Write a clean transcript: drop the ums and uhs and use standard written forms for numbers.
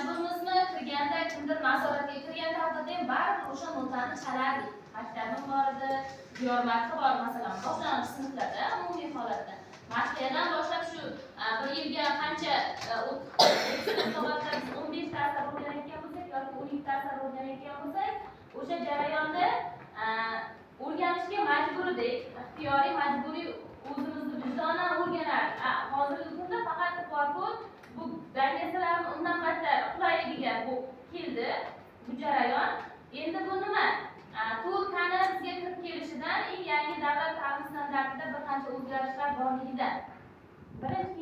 majburmizmi kirganda kimdir nazoratga kirgan taqdirda ham baribir o'sha notani chalardik. Maktabim bor edi, diyor maktab bor masalan, boshlang'ich sinflarda umumiy holatda. Martdan boshlab shu bir yilga qancha soatlar 15 darslar o'rganayotgan bo'lsak yoki 12 darslar o'rganayotgan bo'lsak, o'sha jarayonda o'rganishga majbur edik, ixtiyoriy majburiy o'zimizni vijdonan o'rganardik. Hozirgi kunda faqat bu dangasalarni undan battar qulayligiga bu keldi bu jarayon. Endi bu nima? Turkani bizga kirib kelishidan yangi davlat ta'lim standartida bir qancha o'zgarishlar borligidan. Birinchi